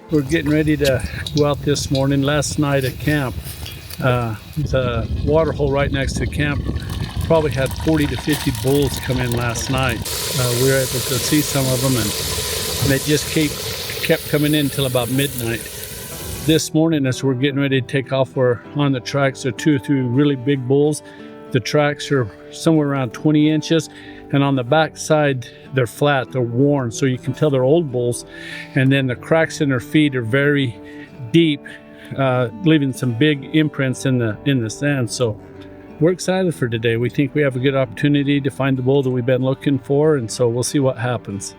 We're getting ready to go out this morning. Last night at camp, the water hole right next to camp probably had 40 to 50 bulls come in last night. We were able to see some of them, and they just kept coming in until about midnight. This morning, as we're getting ready to take off, we're on the tracks. There are 2 or 3 really big bulls. The tracks are somewhere around 20 inches, and on the back side, they're flat, they're worn, so you can tell they're old bulls. And then the cracks in their feet are very deep, leaving some big imprints in the sand. So we're excited for today. We think we have a good opportunity to find the bull that we've been looking for, and so we'll see what happens.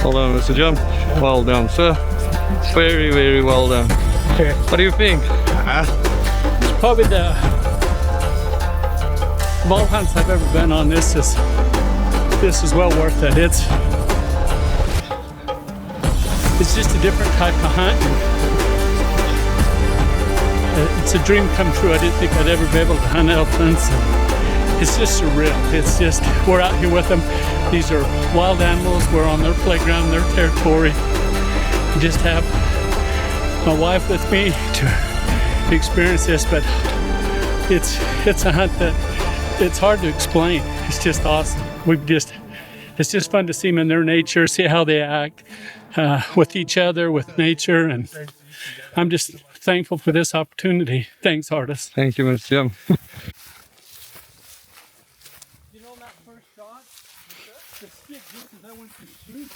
Well done, Mr. John. Well done, sir. Very, very well done. What do you think? It's probably of all hunts I've ever been on, this is well worth it. It's just a different type of hunt. It's a dream come true. I didn't think I'd ever be able to hunt elephants. It's just surreal. It's just, we're out here with them. These are wild animals. We're on their playground, their territory. I just have my wife with me to experience this, but it's a hunt that it's hard to explain. It's just awesome. It's just fun to see them in their nature, see how they act with each other, with nature, and I'm just thankful for this opportunity. Thanks, artist. Thank you, Mr. John. You know that first shot? The stick just as I went to shoot.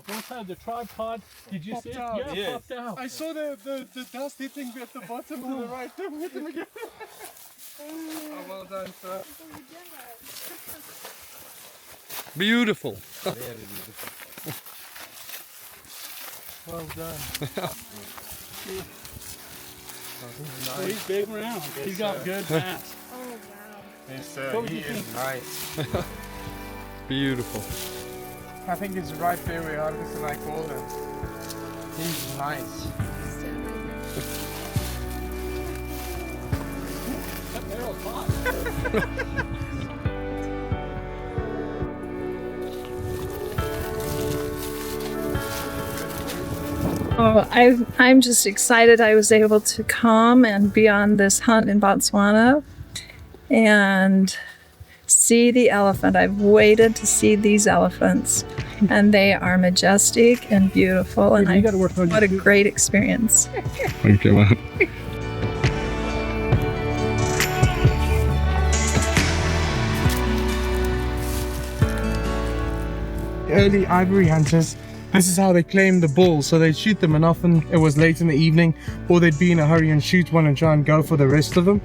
One side of the tripod, did you see it? Out. Yeah, Yes. popped out. I saw the dust hitting at the bottom to the right. Hit him again. Oh, well done, sir. Beautiful. Very beautiful. Well done. Nice. He's big round. He's got good mass. Oh, wow. Yes, What he do you is think? nice. Beautiful. I think it's right there we are, just like golden. He's nice. Oh, I'm just excited I was able to come and be on this hunt in Botswana and see the elephant. I've waited to see these elephants, and they are majestic and beautiful. And what a great experience. Thank you, man. Early ivory hunters, this is how they claim the bulls. So they'd shoot them, and often it was late in the evening, or they'd be in a hurry and shoot one and try and go for the rest of them.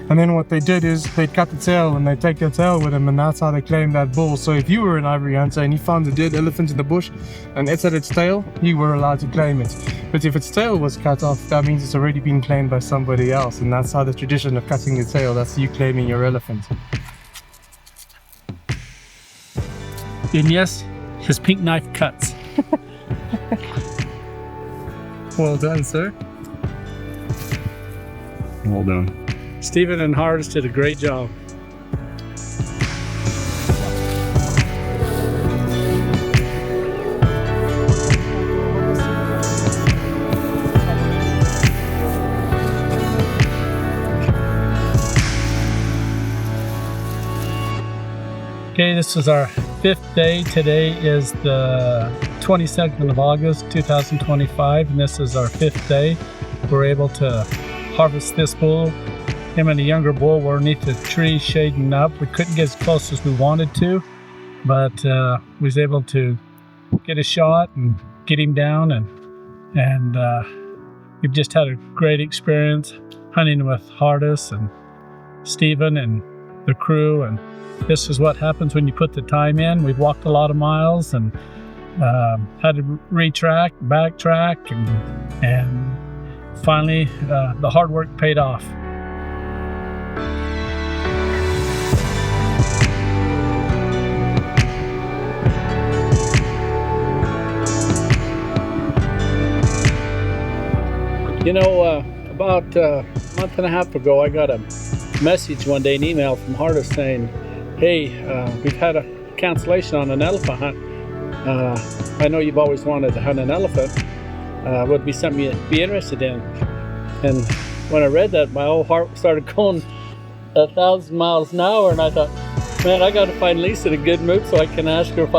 And then what they did is they'd cut the tail and they'd take the tail with them, and that's how they claimed that bull. So if you were an ivory hunter and you found a dead elephant in the bush and it's at its tail, you were allowed to claim it. But if its tail was cut off, that means it's already been claimed by somebody else, and that's how the tradition of cutting your tail, that's you claiming your elephant. And yes, his pink knife cuts. Well done, sir. Well done. Stephen and Hardis did a great job. Okay, this is our 5th day. Today is the 22nd of August, 2025, and this is our 5th day. We're able to harvest this bull. Him and the younger bull were underneath the tree shading up. We couldn't get as close as we wanted to, but we was able to get a shot and get him down, and we've just had a great experience hunting with Hardis and Stephen and the crew, and this is what happens when you put the time in. We've walked a lot of miles and had to retrack, backtrack, and finally the hard work paid off. You know, about a month and a half ago, I got a message one day, an email from Hardis saying, hey, we've had a cancellation on an elephant hunt. I know you've always wanted to hunt an elephant. Would be something you'd be interested in. And when I read that, my whole heart started going 1,000 miles an hour, and I thought, man, I got to find Lisa in a good mood so I can ask her if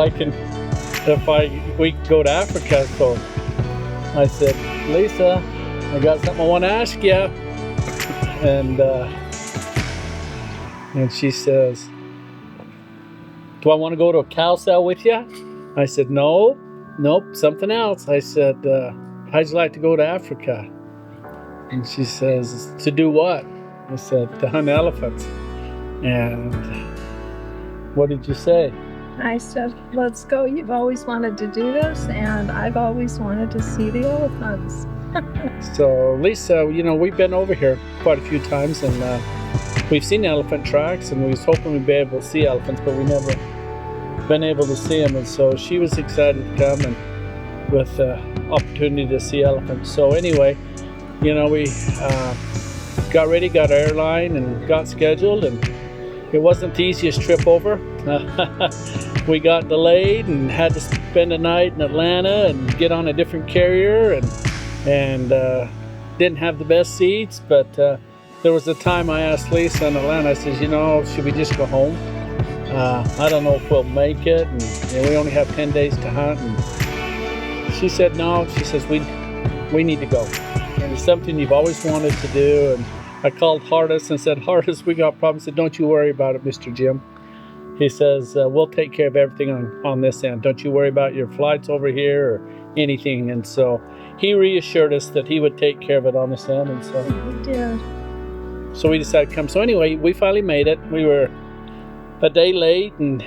we can go to Africa. So I said, Lisa, I got something I want to ask you. And she says, do I want to go to a cow cell with you? I said, nope, something else. I said, how'd you like to go to Africa? And she says, to do what? I said, to hunt elephants. And what did you say? I said, let's go. You've always wanted to do this, and I've always wanted to see the elephants. So Lisa, you know, we've been over here quite a few times, and we've seen elephant tracks, and we was hoping we'd be able to see elephants, but we never been able to see them. And so she was excited to come and with the opportunity to see elephants. So anyway, you know, we got ready, got our airline, and got scheduled, and it wasn't the easiest trip over. We got delayed and had to spend a night in Atlanta and get on a different carrier, and didn't have the best seats, but there was a time I asked Lisa in Atlanta, I says, you know, should we just go home? I don't know if we'll make it, and we only have 10 days to hunt. And she said, no, she says, we need to go. And it's something you've always wanted to do. And I called Hardis and said, Hardis, we got problems. He said, don't you worry about it, Mr. Jim. He says, we'll take care of everything on this end. Don't you worry about your flights over here or anything. And so he reassured us that he would take care of it on this end. And so He did. So we decided to come. So anyway, we finally made it. We were a day late and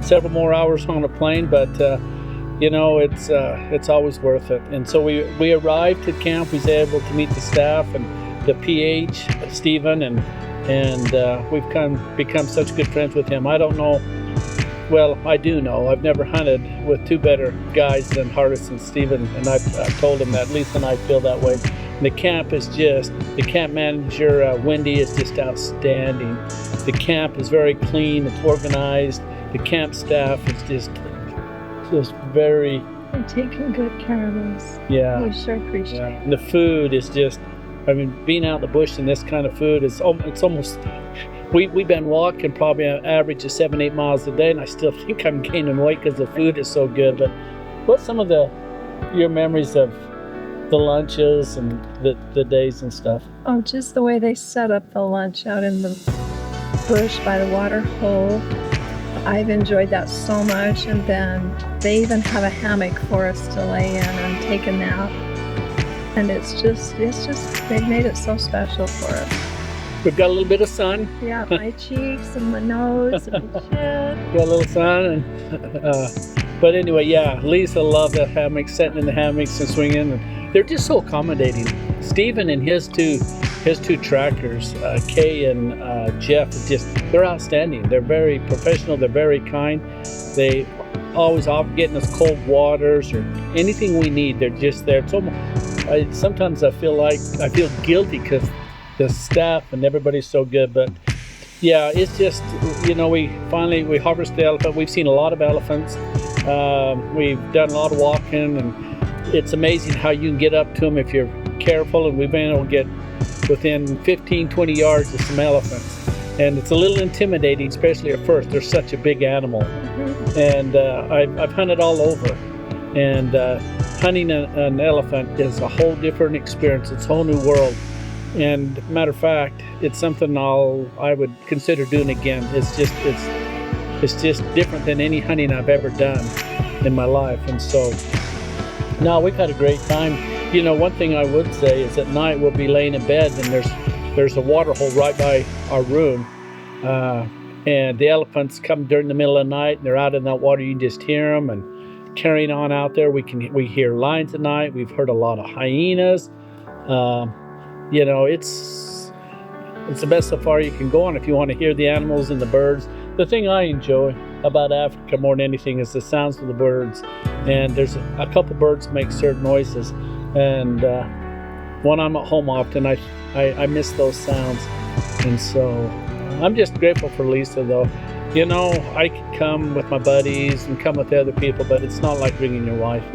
several more hours on a plane, but you know, it's always worth it. And so we arrived at camp. We was able to meet the staff and the PH, Stephen, and we've become such good friends with him. I don't know well, I do know. I've never hunted with two better guys than Hardis and Steven, and I've told them that. Lisa and I feel that way. The camp manager, Wendy, is just outstanding. The camp is very clean, it's organized. The camp staff is just very... They're taking good care of us. Yeah. We sure appreciate it. And the food is just, I mean, being out in the bush and this kind of food is, it's almost, we've been walking probably an average of 7-8 miles a day, and I still think I'm gaining weight because the food is so good. But what's some of your memories of the lunches and the days and stuff? Oh, just the way they set up the lunch out in the bush by the water hole. I've enjoyed that so much. And then they even have a hammock for us to lay in and take a nap. And it's just, they've made it so special for us. We've got a little bit of sun. Yeah, my cheeks and my nose and my chin. Got a little sun. And, but anyway, yeah, Lisa loved the hammock, sitting in the hammocks and swinging. And they're just so accommodating. Stephen and his two trackers, Kay and Jeff, they're outstanding. They're very professional. They're very kind. They always offer getting us cold waters or anything we need. They're just there. Sometimes I feel guilty because the staff and everybody's so good. But yeah, it's just, we harvest the elephant. We've seen a lot of elephants. We've done a lot of walking, and it's amazing how you can get up to them if you're careful. And we've been able to get within 15-20 yards of some elephants, and it's a little intimidating, especially at first. They're such a big animal. And I've hunted all over, and hunting an elephant is a whole different experience. It's a whole new world. And matter of fact, it's something I would consider doing again. It's just different than any hunting I've ever done in my life. And so no, we've had a great time. One thing I would say is at night we'll be laying in bed, and there's a water hole right by our room, and the elephants come during the middle of the night, and they're out in that water. You can just hear them and carrying on out there. We hear lions at night. We've heard a lot of hyenas. It's the best safari you can go on if you want to hear the animals and the birds. The thing I enjoy about Africa more than anything is the sounds of the birds. And there's a couple birds make certain noises. And when I'm at home often, I miss those sounds. And so I'm just grateful for Lisa, though. I can come with my buddies and come with the other people, but it's not like bringing your wife.